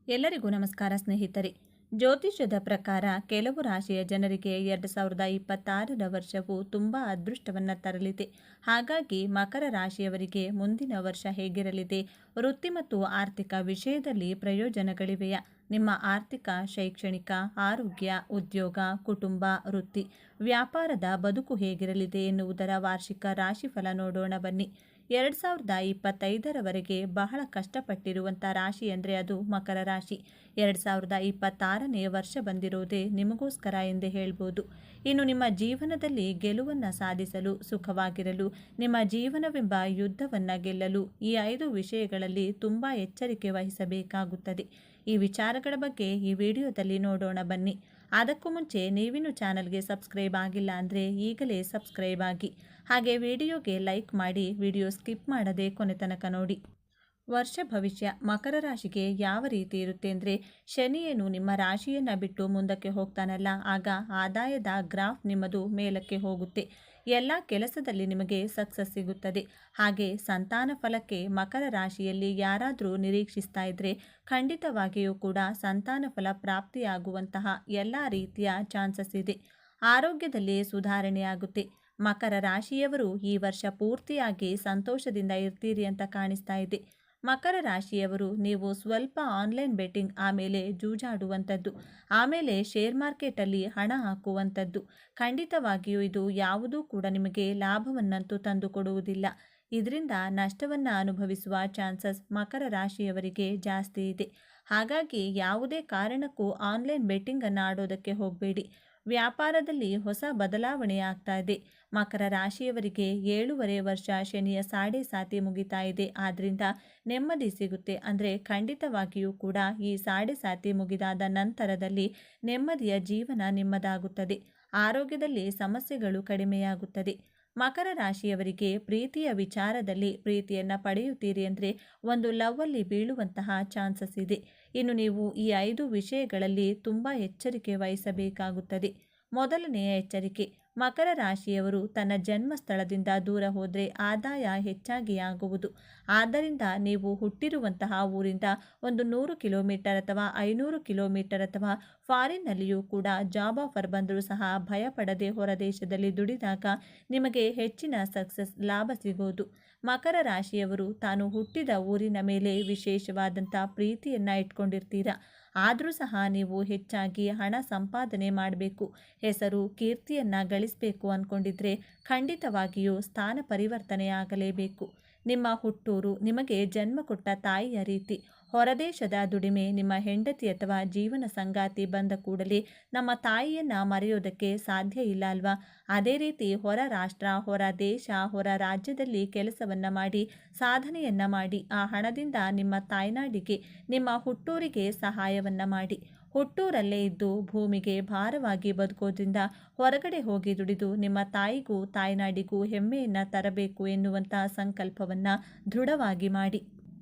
ಎಲ್ಲರಿಗೂ ನಮಸ್ಕಾರ ಸ್ನೇಹಿತರೆ. ಜ್ಯೋತಿಷ್ಯದ ಪ್ರಕಾರ ಕೆಲವು ರಾಶಿಯ ಜನರಿಗೆ 2026ರ ವರ್ಷವು ತುಂಬ ಅದೃಷ್ಟವನ್ನು ತರಲಿದೆ. ಹಾಗಾಗಿ ಮಕರ ರಾಶಿಯವರಿಗೆ ಮುಂದಿನ ವರ್ಷ ಹೇಗಿರಲಿದೆ? ವೃತ್ತಿ ಮತ್ತು ಆರ್ಥಿಕ ವಿಷಯದಲ್ಲಿ ಪ್ರಯೋಜನಗಳಿವೆಯಾ? ನಿಮ್ಮ ಆರ್ಥಿಕ, ಶೈಕ್ಷಣಿಕ, ಆರೋಗ್ಯ, ಉದ್ಯೋಗ, ಕುಟುಂಬ, ವೃತ್ತಿ, ವ್ಯಾಪಾರದ ಬದುಕು ಹೇಗಿರಲಿದೆ ಎನ್ನುವುದರ ವಾರ್ಷಿಕ ರಾಶಿಫಲ ನೋಡೋಣ ಬನ್ನಿ. 2025ರವರೆಗೆ ಬಹಳ ಕಷ್ಟಪಟ್ಟಿರುವಂಥ ರಾಶಿ ಅಂದರೆ ಅದು ಮಕರ ರಾಶಿ. 2026ನೇ ವರ್ಷ ಬಂದಿರೋದೇ ನಿಮಗೋಸ್ಕರ ಎಂದೇ ಹೇಳ್ಬೋದು. ಇನ್ನು ನಿಮ್ಮ ಜೀವನದಲ್ಲಿ ಗೆಲುವನ್ನು ಸಾಧಿಸಲು, ಸುಖವಾಗಿರಲು, ನಿಮ್ಮ ಜೀವನವೆಂಬ ಯುದ್ಧವನ್ನು ಗೆಲ್ಲಲು ಈ 5 ವಿಷಯಗಳಲ್ಲಿ ತುಂಬ ಎಚ್ಚರಿಕೆ ವಹಿಸಬೇಕಾಗುತ್ತದೆ. ಈ ವಿಚಾರಗಳ ಬಗ್ಗೆ ಈ ವಿಡಿಯೋದಲ್ಲಿ ನೋಡೋಣ ಬನ್ನಿ. ಅದಕ್ಕೂ ಮುಂಚೆ ನೀವಿನ್ನು ಚಾನಲ್ಗೆ ಸಬ್ಸ್ಕ್ರೈಬ್ ಆಗಿಲ್ಲ ಅಂದರೆ ಈಗಲೇ ಸಬ್ಸ್ಕ್ರೈಬ್ ಆಗಿ, ಹಾಗೆ ವಿಡಿಯೋಗೆ ಲೈಕ್ ಮಾಡಿ, ವಿಡಿಯೋ ಸ್ಕಿಪ್ ಮಾಡದೆ ಕೊನೆ ತನಕ ನೋಡಿ. ವರ್ಷ ಭವಿಷ್ಯ ಮಕರ ರಾಶಿಗೆ ಯಾವ ರೀತಿ ಇರುತ್ತೆ ಅಂದರೆ, ಶನಿಯೇನು ನಿಮ್ಮ ರಾಶಿಯನ್ನು ಬಿಟ್ಟು ಮುಂದಕ್ಕೆ ಹೋಗ್ತಾನಲ್ಲ, ಆಗ ಆದಾಯದ ಗ್ರಾಫ್ ನಿಮ್ಮದು ಮೇಲಕ್ಕೆ ಹೋಗುತ್ತೆ. ಎಲ್ಲ ಕೆಲಸದಲ್ಲಿ ನಿಮಗೆ ಸಕ್ಸಸ್ ಸಿಗುತ್ತದೆ. ಹಾಗೆ ಸಂತಾನ ಫಲಕ್ಕೆ ಮಕರ ರಾಶಿಯಲ್ಲಿ ಯಾರಾದರೂ ನಿರೀಕ್ಷಿಸ್ತಾ ಇದ್ದರೆ ಖಂಡಿತವಾಗಿಯೂ ಕೂಡ ಸಂತಾನ ಫಲ ಪ್ರಾಪ್ತಿಯಾಗುವಂತಹ ಎಲ್ಲ ರೀತಿಯ ಚಾನ್ಸಸ್ ಇದೆ. ಆರೋಗ್ಯದಲ್ಲಿ ಸುಧಾರಣೆಯಾಗುತ್ತೆ. ಮಕರ ರಾಶಿಯವರು ಈ ವರ್ಷ ಪೂರ್ತಿಯಾಗಿ ಸಂತೋಷದಿಂದ ಇರ್ತೀರಿ ಅಂತ ಕಾಣಿಸ್ತಾ ಇದೆ. ಮಕರ ರಾಶಿಯವರು ನೀವು ಸ್ವಲ್ಪ ಆನ್ಲೈನ್ ಬೆಟ್ಟಿಂಗ್, ಆಮೇಲೆ ಜೂಜಾಡುವಂಥದ್ದು, ಆಮೇಲೆ ಶೇರ್ ಮಾರ್ಕೆಟಲ್ಲಿ ಹಣ ಹಾಕುವಂಥದ್ದು, ಖಂಡಿತವಾಗಿಯೂ ಇದು ಯಾವುದೂ ಕೂಡ ನಿಮಗೆ ಲಾಭವನ್ನಂತೂ ತಂದು ಕೊಡುವುದಿಲ್ಲ. ಇದರಿಂದ ನಷ್ಟವನ್ನು ಅನುಭವಿಸುವ ಚಾನ್ಸಸ್ ಮಕರ ರಾಶಿಯವರಿಗೆ ಜಾಸ್ತಿ ಇದೆ. ಹಾಗಾಗಿ ಯಾವುದೇ ಕಾರಣಕ್ಕೂ ಆನ್ಲೈನ್ ಬೆಟ್ಟಿಂಗನ್ನು ಆಡೋದಕ್ಕೆ ಹೋಗಬೇಡಿ. ವ್ಯಾಪಾರದಲ್ಲಿ ಹೊಸ ಬದಲಾವಣೆ ಆಗ್ತಾ ಇದೆ. ಮಕರ ರಾಶಿಯವರಿಗೆ 7.5 ವರ್ಷ ಶನಿಯ ಸಾಡೆ ಸಾತಿ ಮುಗಿತಾ ಇದೆ. ಆದ್ದರಿಂದ ನೆಮ್ಮದಿ ಸಿಗುತ್ತೆ. ಅಂದರೆ ಖಂಡಿತವಾಗಿಯೂ ಕೂಡ ಈ ಸಾಡೆ ಸಾತಿ ಮುಗಿದಾದ ನಂತರದಲ್ಲಿ ನೆಮ್ಮದಿಯ ಜೀವನ ನಿಮ್ಮದಾಗುತ್ತದೆ. ಆರೋಗ್ಯದಲ್ಲಿ ಸಮಸ್ಯೆಗಳು ಕಡಿಮೆಯಾಗುತ್ತದೆ. ಮಕರ ರಾಶಿಯವರಿಗೆ ಪ್ರೀತಿಯ ವಿಚಾರದಲ್ಲಿ ಪ್ರೀತಿಯನ್ನು ಪಡೆಯುತ್ತೀರಿ ಅಂದರೆ ಒಂದು ಲವ್ವಲ್ಲಿ ಬೀಳುವಂತಹ ಚಾನ್ಸಸ್ ಇದೆ. ಇನ್ನು ನೀವು ಈ 5 ವಿಷಯಗಳಲ್ಲಿ ತುಂಬ ಎಚ್ಚರಿಕೆ ವಹಿಸಬೇಕಾಗುತ್ತದೆ. ಮೊದಲನೆಯ ಎಚ್ಚರಿಕೆ, ಮಕರ ರಾಶಿಯವರು ತನ್ನ ಜನ್ಮ ಸ್ಥಳದಿಂದ ದೂರ ಹೋದರೆ ಆದಾಯ ಹೆಚ್ಚಾಗಿ ಆಗುವುದು. ಆದ್ದರಿಂದ ನೀವು ಹುಟ್ಟಿರುವಂತಹ ಊರಿಂದ ಒಂದು 100 ಕಿಲೋಮೀಟರ್ ಅಥವಾ 500 ಕಿಲೋಮೀಟರ್ ಅಥವಾ ಫಾರಿನ್ನಲ್ಲಿಯೂ ಕೂಡ ಜಾಬ್ ಆಫರ್ ಬಂದರೂ ಸಹ ಭಯಪಡದೆ ಹೊರದೇಶದಲ್ಲಿ ದುಡಿದಾಗ ನಿಮಗೆ ಹೆಚ್ಚಿನ ಸಕ್ಸಸ್, ಲಾಭ ಸಿಗೋದು. ಮಕರ ರಾಶಿಯವರು ತಾನು ಹುಟ್ಟಿದ ಊರಿನ ಮೇಲೆ ವಿಶೇಷವಾದಂಥ ಪ್ರೀತಿಯನ್ನು ಇಟ್ಕೊಂಡಿರ್ತೀರ. ಆದರೂ ಸಹ ನೀವು ಹೆಚ್ಚಾಗಿ ಹಣ ಸಂಪಾದನೆ ಮಾಡಬೇಕು, ಹೆಸರು ಕೀರ್ತಿಯನ್ನು ಗಳಿಸಬೇಕು ಅಂದ್ಕೊಂಡಿದ್ರೆ ಖಂಡಿತವಾಗಿಯೂ ಸ್ಥಾನ ಪರಿವರ್ತನೆ ಆಗಲೇಬೇಕು. ನಿಮ್ಮ ಹುಟ್ಟೂರು ನಿಮಗೆ ಜನ್ಮ ಕೊಟ್ಟ ತಾಯಿಯ ರೀತಿ. ಹೊರದೇಶದ ದುಡಿಮೆ ನಿಮ್ಮ ಹೆಂಡತಿ ಅಥವಾ ಜೀವನ ಸಂಗಾತಿ ಬಂದ ಕೂಡಲೇ ನಮ್ಮ ತಾಯಿಯನ್ನು ಮರೆಯೋದಕ್ಕೆ ಸಾಧ್ಯ ಇಲ್ಲ ಅಲ್ವಾ? ಅದೇ ರೀತಿ ಹೊರ ರಾಷ್ಟ್ರ, ಹೊರ ದೇಶ, ಹೊರ ರಾಜ್ಯದಲ್ಲಿ ಕೆಲಸವನ್ನು ಮಾಡಿ, ಸಾಧನೆಯನ್ನು ಮಾಡಿ, ಆ ಹಣದಿಂದ ನಿಮ್ಮ ತಾಯ್ನಾಡಿಗೆ, ನಿಮ್ಮ ಹುಟ್ಟೂರಿಗೆ ಸಹಾಯವನ್ನು ಮಾಡಿ. ಹುಟ್ಟೂರಲ್ಲೇ ಇದ್ದು ಭೂಮಿಗೆ ಭಾರವಾಗಿ ಬದುಕೋದ್ರಿಂದ ಹೊರಗಡೆ ಹೋಗಿ ದುಡಿದು ನಿಮ್ಮ ತಾಯಿಗೂ ತಾಯ್ನಾಡಿಗೂ ಹೆಮ್ಮೆಯನ್ನು ತರಬೇಕು ಎನ್ನುವಂಥ ಸಂಕಲ್ಪವನ್ನು ದೃಢವಾಗಿ ಮಾಡಿ.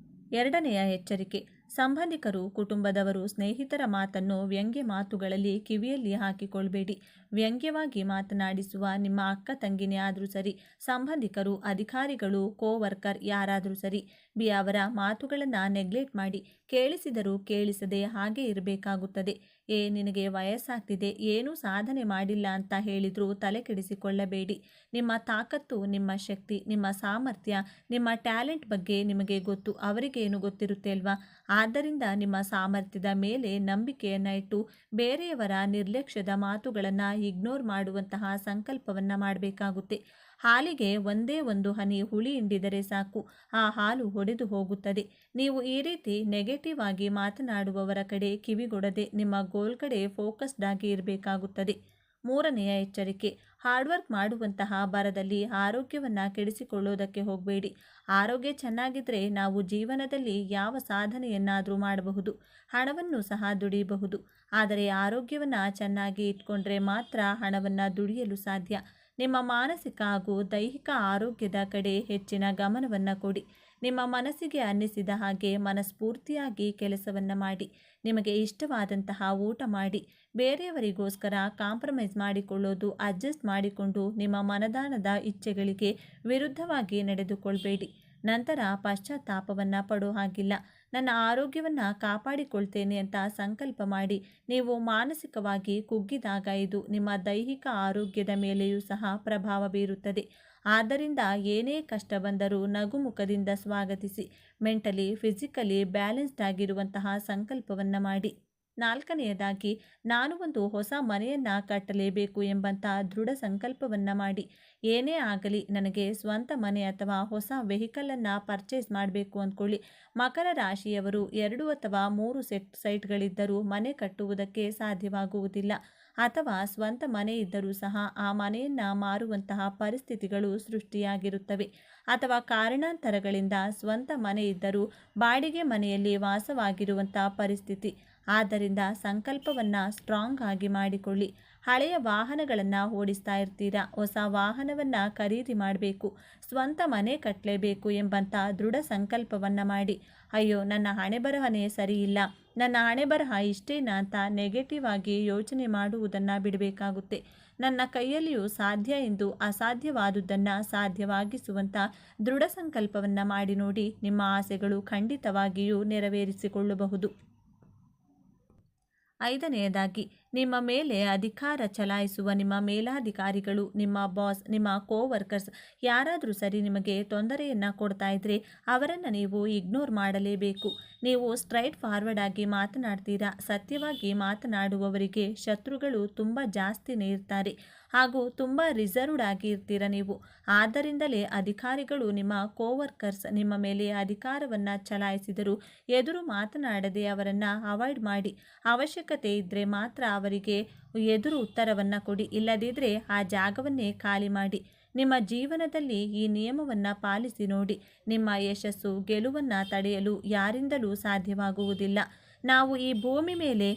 ಎರಡನೆಯ ಎಚ್ಚರಿಕೆ, ಸಂಬಂಧಿಕರು, ಕುಟುಂಬದವರು, ಸ್ನೇಹಿತರ ಮಾತನ್ನು ವ್ಯಂಗ್ಯ ಮಾತುಗಳಲ್ಲಿ ಕಿವಿಯಲ್ಲಿ ಹಾಕಿಕೊಳ್ಬೇಡಿ. ವ್ಯಂಗ್ಯವಾಗಿ ಮಾತನಾಡಿಸುವ ನಿಮ್ಮ ಅಕ್ಕ ತಂಗಿನೇ ಆದರೂ ಸರಿ, ಸಂಬಂಧಿಕರು, ಅಧಿಕಾರಿಗಳು, ಕೋವರ್ಕರ್ ಯಾರಾದರೂ ಸರಿ, ಅವರ ಮಾತುಗಳನ್ನು ನೆಗ್ಲೆಕ್ಟ್ ಮಾಡಿ. ಕೇಳಿಸಿದರೂ ಕೇಳಿಸದೆ ಹಾಗೆ ಇರಬೇಕಾಗುತ್ತದೆ. ನಿನಗೆ ವಯಸ್ಸಾಗ್ತಿದೆ, ಏನೂ ಸಾಧನೆ ಮಾಡಿಲ್ಲ ಅಂತ ಹೇಳಿದರೂ ತಲೆ ಕೆಡಿಸಿಕೊಳ್ಳಬೇಡಿ. ನಿಮ್ಮ ತಾಕತ್ತು, ನಿಮ್ಮ ಶಕ್ತಿ, ನಿಮ್ಮ ಸಾಮರ್ಥ್ಯ, ನಿಮ್ಮ ಟ್ಯಾಲೆಂಟ್ ಬಗ್ಗೆ ನಿಮಗೆ ಗೊತ್ತು, ಅವರಿಗೇನು ಗೊತ್ತಿರುತ್ತೆ ಅಲ್ವಾ? ಆದ್ದರಿಂದ ನಿಮ್ಮ ಸಾಮರ್ಥ್ಯದ ಮೇಲೆ ನಂಬಿಕೆಯನ್ನು ಇಟ್ಟು ಬೇರೆಯವರ ನಿರ್ಲಕ್ಷ್ಯದ ಮಾತುಗಳನ್ನು ಇಗ್ನೋರ್ ಮಾಡುವಂತಹ ಸಂಕಲ್ಪವನ್ನು ಮಾಡಬೇಕಾಗುತ್ತೆ. ಹಾಲಿಗೆ ಒಂದೇ ಒಂದು ಹನಿ ಹುಳಿ ಹಿಂಡಿದರೆ ಸಾಕು, ಆ ಹಾಲು ಒಡೆದು ಹೋಗುತ್ತದೆ. ನೀವು ಈ ರೀತಿ ನೆಗೆಟಿವ್ ಆಗಿ ಮಾತನಾಡುವವರ ಕಡೆ ಕಿವಿಗೊಡದೆ ನಿಮ್ಮ ಗೋಲ್ ಕಡೆ ಫೋಕಸ್ಡ್ ಆಗಿ ಇರಬೇಕಾಗುತ್ತದೆ. ಮೂರನೆಯ ಎಚ್ಚರಿಕೆ, ಹಾರ್ಡ್ವರ್ಕ್ ಮಾಡುವಂತಹ ಭರದಲ್ಲಿ ಆರೋಗ್ಯವನ್ನು ಕೆಡಿಸಿಕೊಳ್ಳೋದಕ್ಕೆ ಹೋಗಬೇಡಿ. ಆರೋಗ್ಯ ಚೆನ್ನಾಗಿದ್ದರೆ ನಾವು ಜೀವನದಲ್ಲಿ ಯಾವ ಸಾಧನೆಯನ್ನಾದರೂ ಮಾಡಬಹುದು, ಹಣವನ್ನು ಸಹ ದುಡಿಯಬಹುದು. ಆದರೆ ಆರೋಗ್ಯವನ್ನು ಚೆನ್ನಾಗಿ ಇಟ್ಕೊಂಡ್ರೆ ಮಾತ್ರ ಹಣವನ್ನು ದುಡಿಯಲು ಸಾಧ್ಯ. ನಿಮ್ಮ ಮಾನಸಿಕ ಹಾಗೂ ದೈಹಿಕ ಆರೋಗ್ಯದ ಕಡೆ ಹೆಚ್ಚಿನ ಗಮನವನ್ನು ಕೊಡಿ. ನಿಮ್ಮ ಮನಸ್ಸಿಗೆ ಅನ್ನಿಸಿದ ಹಾಗೆ ಮನಸ್ಫೂರ್ತಿಯಾಗಿ ಕೆಲಸವನ್ನು ಮಾಡಿ. ನಿಮಗೆ ಇಷ್ಟವಾದಂತಹ ಊಟ ಮಾಡಿ. ಬೇರೆಯವರಿಗೋಸ್ಕರ ಕಾಂಪ್ರಮೈಸ್ ಮಾಡಿಕೊಳ್ಳೋದು, ಅಡ್ಜಸ್ಟ್ ಮಾಡಿಕೊಂಡು ನಿಮ್ಮ ಮನದಾನದ ಇಚ್ಛೆಗಳಿಗೆ ವಿರುದ್ಧವಾಗಿ ನಡೆದುಕೊಳ್ಬೇಡಿ. ನಂತರ ಪಶ್ಚಾತ್ತಾಪವನ್ನು ಪಡೋ ಹಾಗಿಲ್ಲ. ನನ್ನ ಆರೋಗ್ಯವನ್ನು ಕಾಪಾಡಿಕೊಳ್ತೇನೆ ಅಂತ ಸಂಕಲ್ಪ ಮಾಡಿ ನೀವು ಮಾನಸಿಕವಾಗಿ ಕುಗ್ಗಿದಾಗ ಇದು ನಿಮ್ಮ ದೈಹಿಕ ಆರೋಗ್ಯದ ಮೇಲೆಯೂ ಸಹ ಪ್ರಭಾವ ಬೀರುತ್ತದೆ. ಆದ್ದರಿಂದ ಏನೇ ಕಷ್ಟ ಬಂದರೂ ನಗುಮುಖದಿಂದ ಸ್ವಾಗತಿಸಿ ಮೆಂಟಲಿ ಫಿಸಿಕಲಿ ಬ್ಯಾಲೆನ್ಸ್ಡ್ ಆಗಿರುವಂತಹ ಸಂಕಲ್ಪವನ್ನು ಮಾಡಿ. 4ನೇದಾಗಿ, ನಾನು ಒಂದು ಹೊಸ ಮನೆಯನ್ನು ಕಟ್ಟಲೇಬೇಕು ಎಂಬಂಥ ದೃಢ ಸಂಕಲ್ಪವನ್ನು ಮಾಡಿ. ಏನೇ ಆಗಲಿ ನನಗೆ ಸ್ವಂತ ಮನೆ ಅಥವಾ ಹೊಸ ವೆಹಿಕಲನ್ನು ಪರ್ಚೇಸ್ ಮಾಡಬೇಕು ಅಂದ್ಕೊಳ್ಳಿ. ಮಕರ ರಾಶಿಯವರು 2 ಅಥವಾ 3 ಸೈಟ್ಗಳಿದ್ದರೂ ಮನೆ ಕಟ್ಟುವುದಕ್ಕೆ ಸಾಧ್ಯವಾಗುವುದಿಲ್ಲ, ಅಥವಾ ಸ್ವಂತ ಮನೆ ಇದ್ದರೂ ಸಹ ಆ ಮನೆಯನ್ನು ಮಾರುವಂತಹ ಪರಿಸ್ಥಿತಿಗಳು ಸೃಷ್ಟಿಯಾಗಿರುತ್ತವೆ, ಅಥವಾ ಕಾರಣಾಂತರಗಳಿಂದ ಸ್ವಂತ ಮನೆ ಇದ್ದರೂ ಬಾಡಿಗೆ ಮನೆಯಲ್ಲಿ ವಾಸವಾಗಿರುವಂಥ ಪರಿಸ್ಥಿತಿ. ಆದ್ದರಿಂದ ಸಂಕಲ್ಪವನ್ನು ಸ್ಟ್ರಾಂಗ್ ಆಗಿ ಮಾಡಿಕೊಳ್ಳಿ. ಹಳೆಯ ವಾಹನಗಳನ್ನು ಓಡಿಸ್ತಾ ಇರ್ತೀರಾ, ಹೊಸ ವಾಹನವನ್ನು ಖರೀದಿ ಮಾಡಬೇಕು, ಸ್ವಂತ ಮನೆ ಕಟ್ಟಲೇಬೇಕು ಎಂಬಂಥ ದೃಢ ಸಂಕಲ್ಪವನ್ನು ಮಾಡಿ. ಅಯ್ಯೋ ನನ್ನ ಹಣೆಬರಹನೇ ಸರಿ ಇಲ್ಲ, ನನ್ನ ಹಣೆಬರಹ ಇಷ್ಟೇನಾ ಅಂತ ನೆಗೆಟಿವ್ ಆಗಿ ಯೋಚನೆ ಮಾಡುವುದನ್ನು ಬಿಡಬೇಕಾಗುತ್ತೆ. ನನ್ನ ಕೈಯಲ್ಲಿಯೂ ಸಾಧ್ಯ ಎಂದು ಅಸಾಧ್ಯವಾದುದನ್ನು ಸಾಧ್ಯವಾಗಿಸುವಂಥ ದೃಢ ಸಂಕಲ್ಪವನ್ನು ಮಾಡಿ ನೋಡಿ. ನಿಮ್ಮ ಆಸೆಗಳು ಖಂಡಿತವಾಗಿಯೂ ನೆರವೇರಿಸಿಕೊಳ್ಳಬಹುದು. 5ನೇದಾಗಿ, ನಿಮ್ಮ ಮೇಲೆ ಅಧಿಕಾರ ಚಲಾಯಿಸುವ ನಿಮ್ಮ ಮೇಲಾಧಿಕಾರಿಗಳು, ನಿಮ್ಮ ಬಾಸ್, ನಿಮ್ಮ ಕೋವರ್ಕರ್ಸ್ ಯಾರಾದರೂ ಸರಿ ನಿಮಗೆ ತೊಂದರೆಯನ್ನು ಕೊಡ್ತಾ ಇದ್ದರೆ ಅವರನ್ನು ನೀವು ಇಗ್ನೋರ್ ಮಾಡಲೇಬೇಕು. ನೀವು ಸ್ಟ್ರೈಟ್ ಫಾರ್ವರ್ಡ್ ಆಗಿ ಮಾತನಾಡ್ತೀರಾ. ಸತ್ಯವಾಗಿ ಮಾತನಾಡುವವರಿಗೆ ಶತ್ರುಗಳು ತುಂಬ ಜಾಸ್ತಿನೇ ಇರ್ತಾರೆ, ಹಾಗೂ ತುಂಬ ರಿಸರ್ವ್ಡ್ ಆಗಿ ಇರ್ತೀರ ನೀವು. ಆದ್ದರಿಂದಲೇ ಅಧಿಕಾರಿಗಳು, ನಿಮ್ಮ ಕೋವರ್ಕರ್ಸ್ ನಿಮ್ಮ ಮೇಲೆ ಅಧಿಕಾರವನ್ನು ಚಲಾಯಿಸಿದರೂ ಎದುರು ಮಾತನಾಡದೆ ಅವರನ್ನು ಅವಾಯ್ಡ್ ಮಾಡಿ. ಅವಶ್ಯಕತೆ ಇದ್ದರೆ ಮಾತ್ರ ಅವರಿಗೆ ಎದುರು ಉತ್ತರವನ್ನು ಕೊಡಿ, ಇಲ್ಲದಿದ್ದರೆ ಆ ಜಾಗವನ್ನೇ ಖಾಲಿ ಮಾಡಿ. ನಿಮ್ಮ ಜೀವನದಲ್ಲಿ ಈ ನಿಯಮವನ್ನು ಪಾಲಿಸಿ ನೋಡಿ. ನಿಮ್ಮ ಯಶಸ್ಸು ಗೆಲುವನ್ನು ತಡೆಯಲು ಯಾರಿಂದಲೂ ಸಾಧ್ಯವಾಗುವುದಿಲ್ಲ. ನಾವು ಈ ಭೂಮಿ ಮೇಲೆ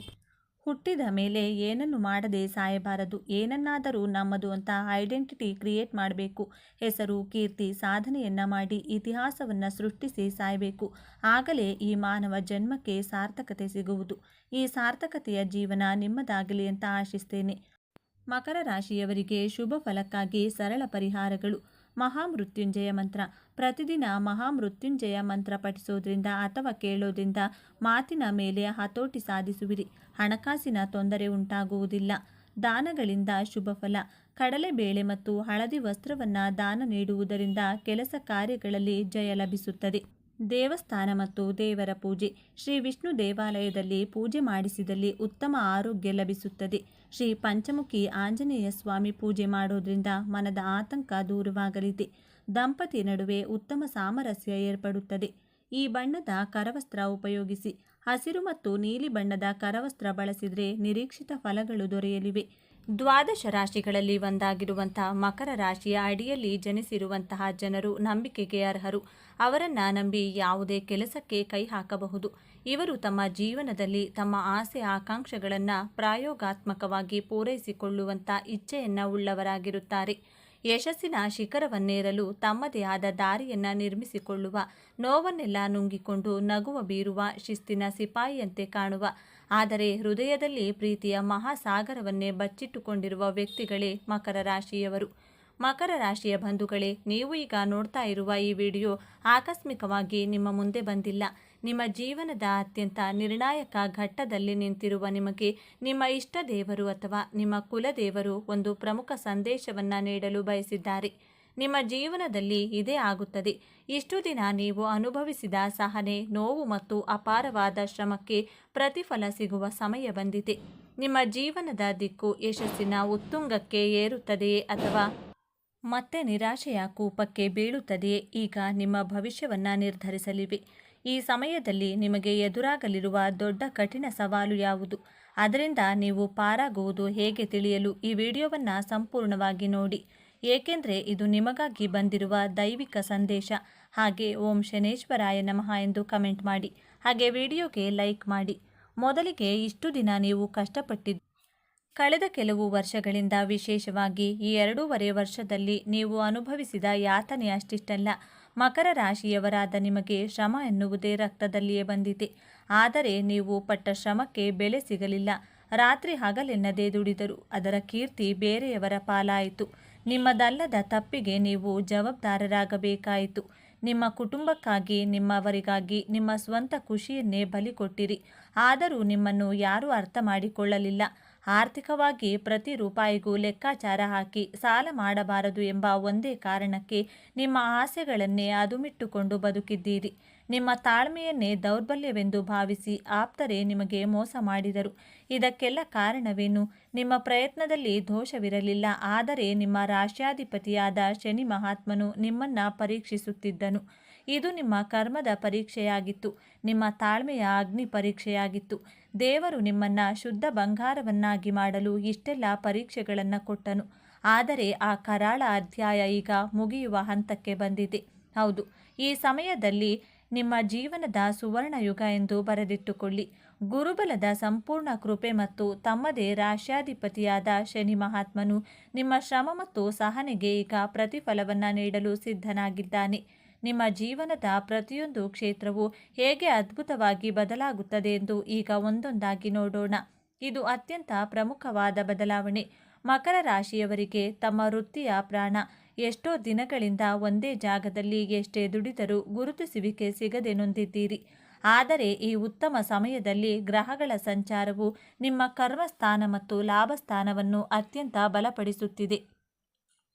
ಹುಟ್ಟಿದ ಮೇಲೆ ಏನನ್ನು ಮಾಡದೆ ಸಾಯಬಾರದು. ಏನನ್ನಾದರೂ ನಮ್ಮದು ಅಂತ ಐಡೆಂಟಿಟಿ ಕ್ರಿಯೇಟ್ ಮಾಡಬೇಕು. ಹೆಸರು, ಕೀರ್ತಿ, ಸಾಧನೆಯನ್ನು ಮಾಡಿ ಇತಿಹಾಸವನ್ನು ಸೃಷ್ಟಿಸಿ ಸಾಯಬೇಕು. ಆಗಲೇ ಈ ಮಾನವ ಜನ್ಮಕ್ಕೆ ಸಾರ್ಥಕತೆ ಸಿಗುವುದು. ಈ ಸಾರ್ಥಕತೆಯ ಜೀವನ ನಿಮ್ಮದಾಗಲಿ ಅಂತ ಆಶಿಸ್ತೇನೆ. ಮಕರ ರಾಶಿಯವರಿಗೆ ಶುಭ ಫಲಕ್ಕಾಗಿ ಸರಳ ಪರಿಹಾರಗಳು. ಮಹಾಮೃತ್ಯುಂಜಯ ಮಂತ್ರ. ಪ್ರತಿದಿನ ಮಹಾಮೃತ್ಯುಂಜಯ ಮಂತ್ರ ಪಠಿಸೋದ್ರಿಂದ ಅಥವಾ ಕೇಳೋದ್ರಿಂದ ಮಾತಿನ ಮೇಲೆ ಹತೋಟಿ ಸಾಧಿಸುವಿರಿ. ಹಣಕಾಸಿನ ತೊಂದರೆ ಉಂಟಾಗುವುದಿಲ್ಲ. ದಾನಗಳಿಂದ ಶುಭ ಫಲ. ಕಡಲೆಬೇಳೆ ಮತ್ತು ಹಳದಿ ವಸ್ತ್ರವನ್ನು ದಾನ ನೀಡುವುದರಿಂದ ಕೆಲಸ ಕಾರ್ಯಗಳಲ್ಲಿ ಜಯ ಲಭಿಸುತ್ತದೆ. ದೇವಸ್ಥಾನ ಮತ್ತು ದೇವರ ಪೂಜೆ. ಶ್ರೀ ವಿಷ್ಣು ದೇವಾಲಯದಲ್ಲಿ ಪೂಜೆ ಮಾಡಿಸಿದಲ್ಲಿ ಉತ್ತಮ ಆರೋಗ್ಯ ಲಭಿಸುತ್ತದೆ. ಶ್ರೀ ಪಂಚಮುಖಿ ಆಂಜನೇಯ ಸ್ವಾಮಿ ಪೂಜೆ ಮಾಡೋದ್ರಿಂದ ಮನದ ಆತಂಕ ದೂರವಾಗಲಿದೆ. ದಂಪತಿ ನಡುವೆ ಉತ್ತಮ ಸಾಮರಸ್ಯ ಏರ್ಪಡುತ್ತದೆ. ಈ ಬಣ್ಣದ ಕರವಸ್ತ್ರ ಉಪಯೋಗಿಸಿ. ಹಸಿರು ಮತ್ತು ನೀಲಿ ಬಣ್ಣದ ಕರವಸ್ತ್ರ ಬಳಸಿದರೆ ನಿರೀಕ್ಷಿತ ಫಲಗಳು ದೊರೆಯಲಿವೆ. 12 ರಾಶಿಗಳಲ್ಲಿ ಒಂದಾಗಿರುವಂತಹ ಮಕರ ರಾಶಿಯ ಅಡಿಯಲ್ಲಿ ಜನಿಸಿರುವಂತಹ ಜನರು ನಂಬಿಕೆಗೆ ಅರ್ಹರು. ಅವರನ್ನು ನಂಬಿ ಯಾವುದೇ ಕೆಲಸಕ್ಕೆ ಕೈ ಹಾಕಬಹುದು. ಇವರು ತಮ್ಮ ಜೀವನದಲ್ಲಿ ತಮ್ಮ ಆಸೆ ಆಕಾಂಕ್ಷೆಗಳನ್ನು ಪ್ರಾಯೋಗಾತ್ಮಕವಾಗಿ ಪೂರೈಸಿಕೊಳ್ಳುವಂಥ ಇಚ್ಛೆಯನ್ನು ಉಳ್ಳವರಾಗಿರುತ್ತಾರೆ. ಯಶಸ್ಸಿನ ಶಿಖರವನ್ನೇರಲು ತಮ್ಮದೇ ಆದ ದಾರಿಯನ್ನು ನಿರ್ಮಿಸಿಕೊಳ್ಳುವ, ನೋವನ್ನೆಲ್ಲ ನುಂಗಿಕೊಂಡು ನಗುವ ಬೀರುವ ಶಿಸ್ತಿನ ಸಿಪಾಯಿಯಂತೆ ಕಾಣುವ, ಆದರೆ ಹೃದಯದಲ್ಲಿ ಪ್ರೀತಿಯ ಮಹಾಸಾಗರವನ್ನೇ ಬಚ್ಚಿಟ್ಟುಕೊಂಡಿರುವ ವ್ಯಕ್ತಿಗಳೇ ಮಕರ ರಾಶಿಯವರು. ಮಕರ ರಾಶಿಯ ಬಂಧುಗಳೇ, ನೀವು ಈಗ ನೋಡ್ತಾ ಇರುವ ಈ ವಿಡಿಯೋ ಆಕಸ್ಮಿಕವಾಗಿ ನಿಮ್ಮ ಮುಂದೆ ಬಂದಿಲ್ಲ. ನಿಮ್ಮ ಜೀವನದ ಅತ್ಯಂತ ನಿರ್ಣಾಯಕ ಘಟ್ಟದಲ್ಲಿ ನಿಂತಿರುವ ನಿಮಗೆ ನಿಮ್ಮ ಇಷ್ಟ ದೇವರು ಅಥವಾ ನಿಮ್ಮ ಕುಲದೇವರು ಒಂದು ಪ್ರಮುಖ ಸಂದೇಶವನ್ನು ನೀಡಲು ಬಯಸಿದ್ದಾರೆ. ನಿಮ್ಮ ಜೀವನದಲ್ಲಿ ಇದೇ ಆಗುತ್ತದೆ. ಇಷ್ಟು ದಿನ ನೀವು ಅನುಭವಿಸಿದ ಸಹನೆ, ನೋವು ಮತ್ತು ಅಪಾರವಾದ ಶ್ರಮಕ್ಕೆ ಪ್ರತಿಫಲ ಸಿಗುವ ಸಮಯ ಬಂದಿದೆ. ನಿಮ್ಮ ಜೀವನದ ದಿಕ್ಕು ಯಶಸ್ಸಿನ ಉತ್ತುಂಗಕ್ಕೆ ಏರುತ್ತದೆಯೇ ಅಥವಾ ಮತ್ತೆ ನಿರಾಶೆಯ ಕೂಪಕ್ಕೆ ಬೀಳುತ್ತದೆಯೇ, ಈಗ ನಿಮ್ಮ ಭವಿಷ್ಯವನ್ನು ನಿರ್ಧರಿಸಲಿವೆ. ಈ ಸಮಯದಲ್ಲಿ ನಿಮಗೆ ಎದುರಾಗಲಿರುವ ದೊಡ್ಡ ಕಠಿಣ ಸವಾಲು ಯಾವುದು, ಅದರಿಂದ ನೀವು ಪಾರಾಗುವುದು ಹೇಗೆ ತಿಳಿಯಲು ಈ ವಿಡಿಯೋವನ್ನು ಸಂಪೂರ್ಣವಾಗಿ ನೋಡಿ. ಏಕೆಂದರೆ ಇದು ನಿಮಗಾಗಿ ಬಂದಿರುವ ದೈವಿಕ ಸಂದೇಶ. ಹಾಗೆ ಓಂ ಶನೇಶ್ವರಾಯ ನಮಃ ಎಂದು ಕಮೆಂಟ್ ಮಾಡಿ. ಹಾಗೆ ವಿಡಿಯೋಗೆ ಲೈಕ್ ಮಾಡಿ. ಮೊದಲಿಗೆ, ಇಷ್ಟು ದಿನ ನೀವು ಕಷ್ಟಪಟ್ಟಿದ್ದು ಕಳೆದ ಕೆಲವು ವರ್ಷಗಳಿಂದ, ವಿಶೇಷವಾಗಿ ಈ 2.5 ವರ್ಷದಲ್ಲಿ ನೀವು ಅನುಭವಿಸಿದ ಯಾತನೆ ಅಷ್ಟಿಷ್ಟಲ್ಲ. ಮಕರ ರಾಶಿಯವರಾದ ನಿಮಗೆ ಶ್ರಮ ಎನ್ನುವುದೇ ರಕ್ತದಲ್ಲಿಯೇ ಬಂದಿದೆ. ಆದರೆ ನೀವು ಪಟ್ಟ ಶ್ರಮಕ್ಕೆ ಬೆಲೆ ಸಿಗಲಿಲ್ಲ. ರಾತ್ರಿ ಹಗಲೆನ್ನದೇ ದುಡಿದರು, ಅದರ ಕೀರ್ತಿ ಬೇರೆಯವರ ಪಾಲಾಯಿತು. ನಿಮ್ಮದಲ್ಲದ ತಪ್ಪಿಗೆ ನೀವು ಜವಾಬ್ದಾರರಾಗಬೇಕಾಯಿತು. ನಿಮ್ಮ ಕುಟುಂಬಕ್ಕಾಗಿ, ನಿಮ್ಮವರಿಗಾಗಿ ನಿಮ್ಮ ಸ್ವಂತ ಖುಷಿಯನ್ನೇ ಬಲಿ ಕೊಟ್ಟಿರಿ. ಆದರೂ ನಿಮ್ಮನ್ನು ಯಾರೂ ಅರ್ಥ ಮಾಡಿಕೊಳ್ಳಲಿಲ್ಲ. ಆರ್ಥಿಕವಾಗಿ ಪ್ರತಿ ರೂಪಾಯಿಗೂ ಲೆಕ್ಕಾಚಾರ ಹಾಕಿ ಸಾಲ ಮಾಡಬಾರದು ಎಂಬ ಒಂದೇ ಕಾರಣಕ್ಕೆ ನಿಮ್ಮ ಆಸೆಗಳನ್ನೇ ಅದುಮಿಟ್ಟುಕೊಂಡು ಬದುಕಿದ್ದೀರಿ. ನಿಮ್ಮ ತಾಳ್ಮೆಯನ್ನೇ ದೌರ್ಬಲ್ಯವೆಂದು ಭಾವಿಸಿ ಆಪ್ತರೇ ನಿಮಗೆ ಮೋಸ ಮಾಡಿದರು. ಇದಕ್ಕೆಲ್ಲ ಕಾರಣವೇನು? ನಿಮ್ಮ ಪ್ರಯತ್ನದಲ್ಲಿ ದೋಷವಿರಲಿಲ್ಲ, ಆದರೆ ನಿಮ್ಮ ರಾಶ್ಯಾಧಿಪತಿಯಾದ ಶನಿ ಮಹಾತ್ಮನು ನಿಮ್ಮನ್ನು ಪರೀಕ್ಷಿಸುತ್ತಿದ್ದನು. ಇದು ನಿಮ್ಮ ಕರ್ಮದ ಪರೀಕ್ಷೆಯಾಗಿತ್ತು, ನಿಮ್ಮ ತಾಳ್ಮೆಯ ಅಗ್ನಿ ಪರೀಕ್ಷೆಯಾಗಿತ್ತು. ದೇವರು ನಿಮ್ಮನ್ನು ಶುದ್ಧ ಬಂಗಾರವನ್ನಾಗಿ ಮಾಡಲು ಇಷ್ಟೆಲ್ಲ ಪರೀಕ್ಷೆಗಳನ್ನು ಕೊಟ್ಟನು. ಆದರೆ ಆ ಕರಾಳ ಅಧ್ಯಾಯ ಈಗ ಮುಗಿಯುವ ಹಂತಕ್ಕೆ ಬಂದಿದೆ. ಹೌದು, ಈ ಸಮಯದಲ್ಲಿ ನಿಮ್ಮ ಜೀವನದ ಸುವರ್ಣಯುಗ ಎಂದು ಬರೆದಿಟ್ಟುಕೊಳ್ಳಿ. ಗುರುಬಲದ ಸಂಪೂರ್ಣ ಕೃಪೆ ಮತ್ತು ತಮ್ಮದೇ ರಾಶ್ಯಾಧಿಪತಿಯಾದ ಶನಿ ಮಹಾತ್ಮನು ನಿಮ್ಮ ಶ್ರಮ ಮತ್ತು ಸಹನೆಗೆ ಈಗ ಪ್ರತಿಫಲವನ್ನು ನೀಡಲು ಸಿದ್ಧನಾಗಿದ್ದಾನೆ. ನಿಮ್ಮ ಜೀವನದ ಪ್ರತಿಯೊಂದು ಕ್ಷೇತ್ರವು ಹೇಗೆ ಅದ್ಭುತವಾಗಿ ಬದಲಾಗುತ್ತದೆ ಎಂದು ಈಗ ಒಂದೊಂದಾಗಿ ನೋಡೋಣ. ಇದು ಅತ್ಯಂತ ಪ್ರಮುಖವಾದ ಬದಲಾವಣೆ. ಮಕರ ರಾಶಿಯವರಿಗೆ ತಮ್ಮ ವೃತ್ತಿಯ ಪ್ರಾಣ. ಎಷ್ಟೋ ದಿನಗಳಿಂದ ಒಂದೇ ಜಾಗದಲ್ಲಿ ಎಷ್ಟೇ ದುಡಿದರೂ ಗುರುತಿಸುವಿಕೆ ಸಿಗದೆ ನೊಂದಿದ್ದೀರಿ. ಆದರೆ ಈ ಉತ್ತಮ ಸಮಯದಲ್ಲಿ ಗ್ರಹಗಳ ಸಂಚಾರವು ನಿಮ್ಮ ಕರ್ಮಸ್ಥಾನ ಮತ್ತು ಲಾಭಸ್ಥಾನವನ್ನು ಅತ್ಯಂತ ಬಲಪಡಿಸುತ್ತಿದೆ.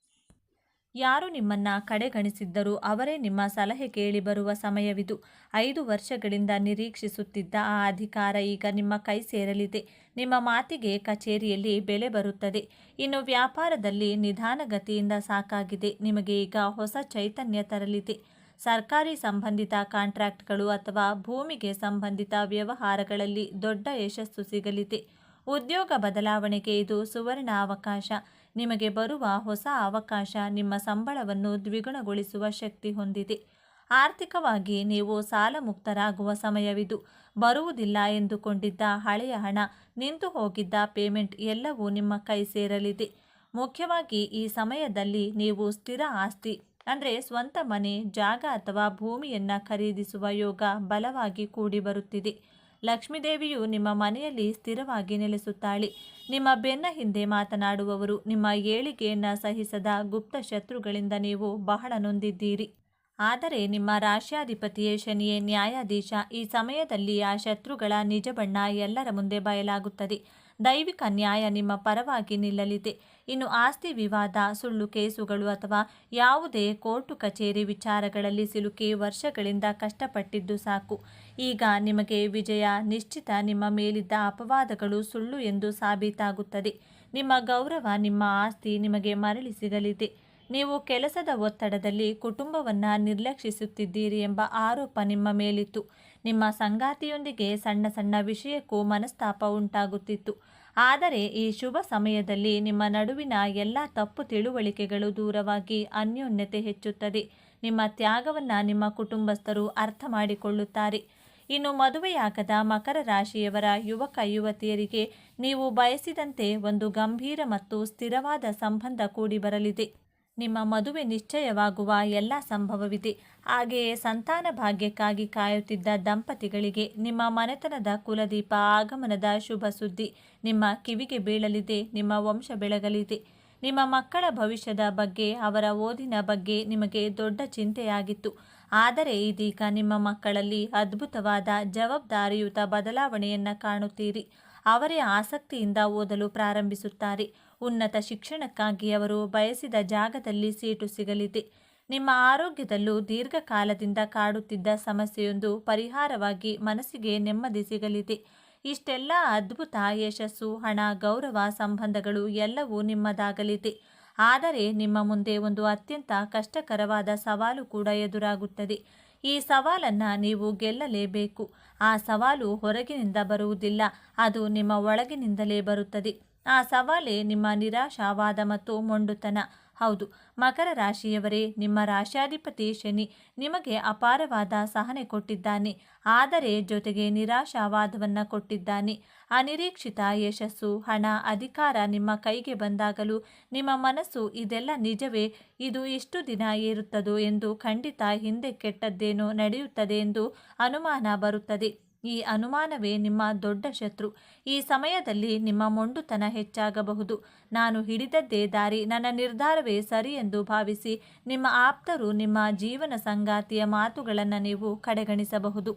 ಯಾರು ನಿಮ್ಮನ್ನು ಕಡೆಗಣಿಸಿದ್ದರೂ ಅವರೇ ನಿಮ್ಮ ಸಲಹೆ ಕೇಳಿ ಬರುವ ಸಮಯವಿದು. 5 ವರ್ಷಗಳಿಂದ ನಿರೀಕ್ಷಿಸುತ್ತಿದ್ದ ಆ ಅಧಿಕಾರ ಈಗ ನಿಮ್ಮ ಕೈ ಸೇರಲಿದೆ. ನಿಮ್ಮ ಮಾತಿಗೆ ಕಚೇರಿಯಲ್ಲಿ ಬೆಲೆ ಬರುತ್ತದೆ. ಇನ್ನು ವ್ಯಾಪಾರದಲ್ಲಿ ನಿಧಾನಗತಿಯಿಂದ ಸಾಕಾಗಿದೆ. ನಿಮಗೆ ಈಗ ಹೊಸ ಚೈತನ್ಯ ತರಲಿದೆ. ಸರ್ಕಾರಿ ಸಂಬಂಧಿತ ಕಾಂಟ್ರಾಕ್ಟ್ಗಳು ಅಥವಾ ಭೂಮಿಗೆ ಸಂಬಂಧಿತ ವ್ಯವಹಾರಗಳಲ್ಲಿ ದೊಡ್ಡ ಯಶಸ್ಸು ಸಿಗಲಿದೆ. ಉದ್ಯೋಗ ಬದಲಾವಣೆಗೆ ಇದು ಸುವರ್ಣ ಅವಕಾಶ. ನಿಮಗೆ ಬರುವ ಹೊಸ ಅವಕಾಶ ನಿಮ್ಮ ಸಂಬಳವನ್ನು ದ್ವಿಗುಣಗೊಳಿಸುವ ಶಕ್ತಿ ಹೊಂದಿದೆ. ಆರ್ಥಿಕವಾಗಿ ನೀವು ಸಾಲ ಮುಕ್ತರಾಗುವ ಸಮಯವಿದು. ಬರುವುದಿಲ್ಲ ಎಂದುಕೊಂಡಿದ್ದ ಹಳೆಯ ಹಣ, ನಿಂತು ಹೋಗಿದ್ದ ಪೇಮೆಂಟ್ ಎಲ್ಲವೂ ನಿಮ್ಮ ಕೈ ಸೇರಲಿದೆ. ಮುಖ್ಯವಾಗಿ ಈ ಸಮಯದಲ್ಲಿ ನೀವು ಸ್ಥಿರ ಆಸ್ತಿ ಅಂದರೆ ಸ್ವಂತ ಮನೆ, ಜಾಗ ಅಥವಾ ಭೂಮಿಯನ್ನು ಖರೀದಿಸುವ ಯೋಗ ಬಲವಾಗಿ ಕೂಡಿ ಬರುತ್ತಿದೆ. ಲಕ್ಷ್ಮೀದೇವಿಯು ನಿಮ್ಮ ಮನೆಯಲ್ಲಿ ಸ್ಥಿರವಾಗಿ ನೆಲೆಸುತ್ತಾಳೆ. ನಿಮ್ಮ ಬೆನ್ನ ಹಿಂದೆ ಮಾತನಾಡುವವರು, ನಿಮ್ಮ ಏಳಿಗೆಯನ್ನು ಸಹಿಸದ ಗುಪ್ತ ಶತ್ರುಗಳಿಂದ ನೀವು ಬಹಳ ನೊಂದಿದ್ದೀರಿ. ಆದರೆ ನಿಮ್ಮ ರಾಶ್ಯಾಧಿಪತಿಯೇ ಶನಿಯೇ ನ್ಯಾಯಾಧೀಶ. ಈ ಸಮಯದಲ್ಲಿ ಆ ಶತ್ರುಗಳ ನಿಜ ಬಣ್ಣ ಎಲ್ಲರ ಮುಂದೆ ಬಯಲಾಗುತ್ತದೆ. ದೈವಿಕ ನ್ಯಾಯ ನಿಮ್ಮ ಪರವಾಗಿ ನಿಲ್ಲಲಿದೆ. ಇನ್ನು ಆಸ್ತಿ ವಿವಾದ, ಸುಳ್ಳು ಕೇಸುಗಳು ಅಥವಾ ಯಾವುದೇ ಕೋರ್ಟು ಕಚೇರಿ ವಿಚಾರಗಳಲ್ಲಿ ಸಿಲುಕಿ ವರ್ಷಗಳಿಂದ ಕಷ್ಟಪಟ್ಟಿದ್ದು ಸಾಕು. ಈಗ ನಿಮಗೆ ವಿಜಯ ನಿಶ್ಚಿತ. ನಿಮ್ಮ ಮೇಲಿದ್ದ ಅಪವಾದಗಳು ಸುಳ್ಳು ಎಂದು ಸಾಬೀತಾಗುತ್ತದೆ. ನಿಮ್ಮ ಗೌರವ, ನಿಮ್ಮ ಆಸ್ತಿ ನಿಮಗೆ ಮರಳಿ ಸಿಗಲಿದೆ. ನೀವು ಕೆಲಸದ ಒತ್ತಡದಲ್ಲಿ ಕುಟುಂಬವನ್ನು ನಿರ್ಲಕ್ಷಿಸುತ್ತಿದ್ದೀರಿ ಎಂಬ ಆರೋಪ ನಿಮ್ಮ ಮೇಲಿತ್ತು. ನಿಮ್ಮ ಸಂಗಾತಿಯೊಂದಿಗೆ ಸಣ್ಣ ಸಣ್ಣ ವಿಷಯಕ್ಕೂ ಮನಸ್ತಾಪ ಉಂಟಾಗುತ್ತಿತ್ತು. ಆದರೆ ಈ ಶುಭ ಸಮಯದಲ್ಲಿ ನಿಮ್ಮ ನಡುವಿನ ಎಲ್ಲ ತಪ್ಪು ತಿಳುವಳಿಕೆಗಳು ದೂರವಾಗಿ ಅನ್ಯೋನ್ಯತೆ ಹೆಚ್ಚುತ್ತದೆ. ನಿಮ್ಮ ತ್ಯಾಗವನ್ನು ನಿಮ್ಮ ಕುಟುಂಬಸ್ಥರು ಅರ್ಥ ಮಾಡಿಕೊಳ್ಳುತ್ತಾರೆ. ಇನ್ನು ಮದುವೆಯಾಗದ ಮಕರ ರಾಶಿಯವರ ಯುವಕ ಯುವತಿಯರಿಗೆ ನೀವು ಬಯಸಿದಂತೆ ಒಂದು ಗಂಭೀರ ಮತ್ತು ಸ್ಥಿರವಾದ ಸಂಬಂಧ ಕೂಡಿ ಬರಲಿದೆ. ನಿಮ್ಮ ಮದುವೆ ನಿಶ್ಚಯವಾಗುವ ಎಲ್ಲ ಸಂಭವವಿದೆ. ಹಾಗೆಯೇ ಸಂತಾನ ಭಾಗ್ಯಕ್ಕಾಗಿ ಕಾಯುತ್ತಿದ್ದ ದಂಪತಿಗಳಿಗೆ ನಿಮ್ಮ ಮನೆತನದ ಕುಲದೀಪ ಆಗಮನದ ಶುಭ ಸುದ್ದಿ ನಿಮ್ಮ ಕಿವಿಗೆ ಬೀಳಲಿದೆ. ನಿಮ್ಮ ವಂಶ ಬೆಳಗಲಿದೆ. ನಿಮ್ಮ ಮಕ್ಕಳ ಭವಿಷ್ಯದ ಬಗ್ಗೆ, ಅವರ ಓದಿನ ಬಗ್ಗೆ ನಿಮಗೆ ದೊಡ್ಡ ಚಿಂತೆಯಾಗಿತ್ತು. ಆದರೆ ಇದೀಗ ನಿಮ್ಮ ಮಕ್ಕಳಲ್ಲಿ ಅದ್ಭುತವಾದ ಜವಾಬ್ದಾರಿಯುತ ಬದಲಾವಣೆಯನ್ನು ಕಾಣುತ್ತೀರಿ. ಅವರೇ ಆಸಕ್ತಿಯಿಂದ ಓದಲು ಪ್ರಾರಂಭಿಸುತ್ತಾರೆ. ಉನ್ನತ ಶಿಕ್ಷಣಕ್ಕಾಗಿ ಅವರು ಬಯಸಿದ ಜಾಗದಲ್ಲಿ ಸೀಟು ಸಿಗಲಿದೆ. ನಿಮ್ಮ ಆರೋಗ್ಯದಲ್ಲೂ ದೀರ್ಘಕಾಲದಿಂದ ಕಾಡುತ್ತಿದ್ದ ಸಮಸ್ಯೆಯೊಂದು ಪರಿಹಾರವಾಗಿ ಮನಸ್ಸಿಗೆ ನೆಮ್ಮದಿ ಸಿಗಲಿದೆ. ಇಷ್ಟೆಲ್ಲ ಅದ್ಭುತ ಯಶಸ್ಸು, ಹಣ, ಗೌರವ, ಸಂಬಂಧಗಳು ಎಲ್ಲವೂ ನಿಮ್ಮದಾಗಲಿದೆ. ಆದರೆ ನಿಮ್ಮ ಮುಂದೆ ಒಂದು ಅತ್ಯಂತ ಕಷ್ಟಕರವಾದ ಸವಾಲು ಕೂಡ ಎದುರಾಗುತ್ತದೆ. ಈ ಸವಾಲನ್ನು ನೀವು ಗೆಲ್ಲಲೇಬೇಕು. ಆ ಸವಾಲು ಹೊರಗಿನಿಂದ ಬರುವುದಿಲ್ಲ, ಅದು ನಿಮ್ಮ ಒಳಗಿನಿಂದಲೇ ಬರುತ್ತದೆ. ಆ ಸವಾಲೇ ನಿಮ್ಮ ನಿರಾಶಾವಾದ ಮತ್ತು ಮೊಂಡುತನ. ಹೌದು, ಮಕರ ರಾಶಿಯವರೇ, ನಿಮ್ಮ ರಾಶ್ಯಾಧಿಪತಿ ಶನಿ ನಿಮಗೆ ಅಪಾರವಾದ ಸಹನೆ ಕೊಟ್ಟಿದ್ದಾನೆ. ಆದರೆ ಜೊತೆಗೆ ನಿರಾಶಾವಾದವನ್ನು ಕೊಟ್ಟಿದ್ದಾನೆ. ಅನಿರೀಕ್ಷಿತ ಯಶಸ್ಸು, ಹಣ, ಅಧಿಕಾರ ನಿಮ್ಮ ಕೈಗೆ ಬಂದಾಗಲೂ ನಿಮ್ಮ ಮನಸ್ಸು ಇದೆಲ್ಲ ನಿಜವೇ, ಇದು ಇಷ್ಟು ದಿನ ಏರುತ್ತದೋ ಎಂದು ಖಂಡಿತ ಹಿಂದೆ ಕೆಟ್ಟದ್ದೇನೋ ನಡೆಯುತ್ತದೆ ಎಂದು ಅನುಮಾನ ಬರುತ್ತದೆ. ಈ ಅನುಮಾನವೇ ನಿಮ್ಮ ದೊಡ್ಡ ಶತ್ರು. ಈ ಸಮಯದಲ್ಲಿ ನಿಮ್ಮ ಮೊಂಡುತನ ಹೆಚ್ಚಾಗಬಹುದು. ನಾನು ಹಿಡಿದದ್ದೇ ದಾರಿ, ನನ್ನ ನಿರ್ಧಾರವೇ ಸರಿ ಎಂದು ಭಾವಿಸಿ ನಿಮ್ಮ ಆಪ್ತರು, ನಿಮ್ಮ ಜೀವನ ಸಂಗಾತಿಯ ಮಾತುಗಳನ್ನು ನೀವು ಕಡೆಗಣಿಸಬಹುದು.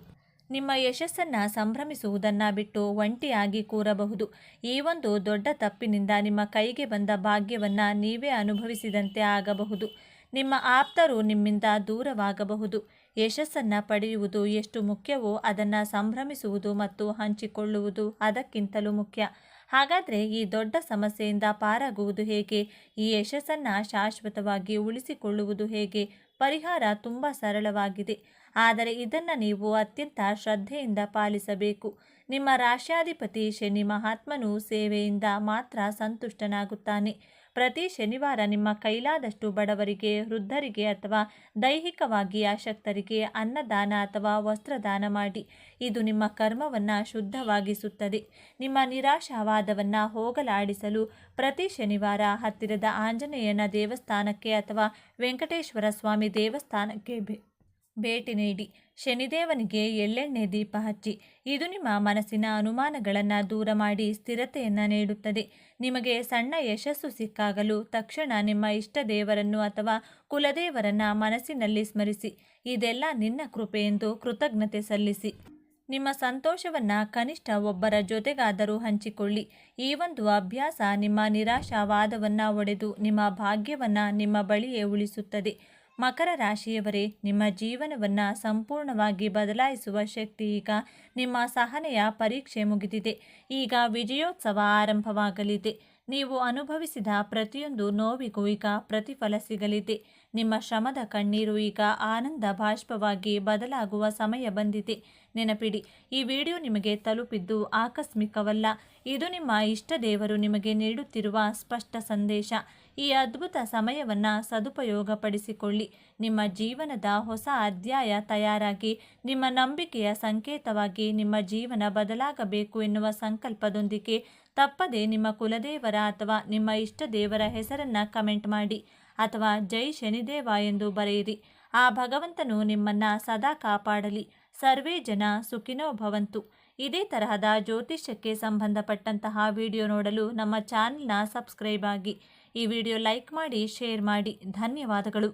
ನಿಮ್ಮ ಯಶಸ್ಸನ್ನು ಸಂಭ್ರಮಿಸುವುದನ್ನು ಬಿಟ್ಟು ಒಂಟಿಯಾಗಿ ಕೂರಬಹುದು. ಈ ಒಂದು ದೊಡ್ಡ ತಪ್ಪಿನಿಂದ ನಿಮ್ಮ ಕೈಗೆ ಬಂದ ಭಾಗ್ಯವನ್ನು ನೀವೇ ಅನುಭವಿಸಿದಂತೆ ಆಗಬಹುದು. ನಿಮ್ಮ ಆಪ್ತರು ನಿಮ್ಮಿಂದ ದೂರವಾಗಬಹುದು. ಯಶಸ್ಸನ್ನು ಪಡೆಯುವುದು ಎಷ್ಟು ಮುಖ್ಯವೋ ಅದನ್ನು ಸಂಭ್ರಮಿಸುವುದು ಮತ್ತು ಹಂಚಿಕೊಳ್ಳುವುದು ಅದಕ್ಕಿಂತಲೂ ಮುಖ್ಯ. ಹಾಗಾದರೆ ಈ ದೊಡ್ಡ ಸಮಸ್ಯೆಯಿಂದ ಪಾರಾಗುವುದು ಹೇಗೆ? ಈ ಯಶಸ್ಸನ್ನು ಶಾಶ್ವತವಾಗಿ ಉಳಿಸಿಕೊಳ್ಳುವುದು ಹೇಗೆ? ಪರಿಹಾರ ತುಂಬ ಸರಳವಾಗಿದೆ, ಆದರೆ ಇದನ್ನು ನೀವು ಅತ್ಯಂತ ಶ್ರದ್ಧೆಯಿಂದ ಪಾಲಿಸಬೇಕು. ನಿಮ್ಮ ರಾಶ್ಯಾಧಿಪತಿ ಶನಿ ಮಹಾತ್ಮನು ಸೇವೆಯಿಂದ ಮಾತ್ರ ಸಂತುಷ್ಟನಾಗುತ್ತಾನೆ. ಪ್ರತಿ ಶನಿವಾರ ನಿಮ್ಮ ಕೈಲಾದಷ್ಟು ಬಡವರಿಗೆ, ವೃದ್ಧರಿಗೆ ಅಥವಾ ದೈಹಿಕವಾಗಿ ಅಶಕ್ತರಿಗೆ ಅನ್ನದಾನ ಅಥವಾ ವಸ್ತ್ರದಾನ ಮಾಡಿ. ಇದು ನಿಮ್ಮ ಕರ್ಮವನ್ನು ಶುದ್ಧವಾಗಿಸುತ್ತದೆ. ನಿಮ್ಮ ನಿರಾಶಾವಾದವನ್ನು ಹೋಗಲಾಡಿಸಲು ಪ್ರತಿ ಶನಿವಾರ ಹತ್ತಿರದ ಆಂಜನೇಯನ ದೇವಸ್ಥಾನಕ್ಕೆ ಅಥವಾ ವೆಂಕಟೇಶ್ವರ ಸ್ವಾಮಿ ದೇವಸ್ಥಾನಕ್ಕೆ ಭೇಟಿ ನೀಡಿ. ಶನಿದೇವನಿಗೆ ಎಳ್ಳೆಣ್ಣೆ ದೀಪ ಹಚ್ಚಿ. ಇದು ನಿಮ್ಮ ಮನಸ್ಸಿನ ಅನುಮಾನಗಳನ್ನು ದೂರ ಮಾಡಿ ಸ್ಥಿರತೆಯನ್ನು ನೀಡುತ್ತದೆ. ನಿಮಗೆ ಸಣ್ಣ ಯಶಸ್ಸು ಸಿಕ್ಕಾಗಲೂ ತಕ್ಷಣ ನಿಮ್ಮ ಇಷ್ಟ ದೇವರನ್ನು ಅಥವಾ ಕುಲದೇವರನ್ನು ಮನಸ್ಸಿನಲ್ಲಿ ಸ್ಮರಿಸಿ. ಇದೆಲ್ಲ ನಿನ್ನ ಕೃಪೆ ಎಂದು ಕೃತಜ್ಞತೆ ಸಲ್ಲಿಸಿ. ನಿಮ್ಮ ಸಂತೋಷವನ್ನು ಕನಿಷ್ಠ ಒಬ್ಬರ ಜೊತೆಗಾದರೂ ಹಂಚಿಕೊಳ್ಳಿ. ಈ ಒಂದು ಅಭ್ಯಾಸ ನಿಮ್ಮ ನಿರಾಶಾವಾದವನ್ನು ಒಡೆದು ನಿಮ್ಮ ಭಾಗ್ಯವನ್ನು ನಿಮ್ಮ ಬಳಿಯೇ ಉಳಿಸುತ್ತದೆ. ಮಕರ ರಾಶಿಯವರೇ, ನಿಮ್ಮ ಜೀವನವನ್ನು ಸಂಪೂರ್ಣವಾಗಿ ಬದಲಾಯಿಸುವ ಶಕ್ತಿ ಈಗ. ನಿಮ್ಮ ಸಹನೆಯ ಪರೀಕ್ಷೆ ಮುಗಿದಿದೆ. ಈಗ ವಿಜಯೋತ್ಸವ ಆರಂಭವಾಗಲಿದೆ. ನೀವು ಅನುಭವಿಸಿದ ಪ್ರತಿಯೊಂದು ನೋವಿಗೂ ಈಗ ಪ್ರತಿಫಲ ಸಿಗಲಿದೆ. ನಿಮ್ಮ ಶ್ರಮದ ಕಣ್ಣೀರು ಈಗ ಆನಂದ ಬಾಷ್ಪವಾಗಿ ಬದಲಾಗುವ ಸಮಯ ಬಂದಿದೆ. ನೆನಪಿಡಿ, ಈ ವಿಡಿಯೋ ನಿಮಗೆ ತಲುಪಿದ್ದು ಆಕಸ್ಮಿಕವಲ್ಲ. ಇದು ನಿಮ್ಮ ಇಷ್ಟ ದೇವರು ನಿಮಗೆ ನೀಡುತ್ತಿರುವ ಸ್ಪಷ್ಟ ಸಂದೇಶ. ಈ ಅದ್ಭುತ ಸಮಯವನ್ನು ಸದುಪಯೋಗಪಡಿಸಿಕೊಳ್ಳಿ. ನಿಮ್ಮ ಜೀವನದ ಹೊಸ ಅಧ್ಯಾಯ ತಯಾರಾಗಿ, ನಿಮ್ಮ ನಂಬಿಕೆಯ ಸಂಕೇತವಾಗಿ ನಿಮ್ಮ ಜೀವನ ಬದಲಾಗಬೇಕು ಎನ್ನುವ ಸಂಕಲ್ಪದೊಂದಿಗೆ ತಪ್ಪದೆ ನಿಮ್ಮ ಕುಲದೇವರ ಅಥವಾ ನಿಮ್ಮ ಇಷ್ಟ ದೇವರ ಹೆಸರನ್ನು ಕಮೆಂಟ್ ಮಾಡಿ ಅಥವಾ ಜೈ ಶನಿದೇವ ಎಂದು ಬರೆಯಿರಿ. ಆ ಭಗವಂತನು ನಿಮ್ಮನ್ನು ಸದಾ ಕಾಪಾಡಲಿ. ಸರ್ವೇ ಜನ ಸುಖಿನೋ ಭವಂತು. ಇದೇ ತರಹದ ಜ್ಯೋತಿಷ್ಯಕ್ಕೆ ಸಂಬಂಧಪಟ್ಟಂತಹ ವಿಡಿಯೋ ನೋಡಲು ನಮ್ಮ ಚಾನೆಲ್ನ ಸಬ್ಸ್ಕ್ರೈಬ್ ಆಗಿ. ಈ ವಿಡಿಯೋ ಲೈಕ್ ಮಾಡಿ, ಶೇರ್ ಮಾಡಿ. ಧನ್ಯವಾದಗಳು.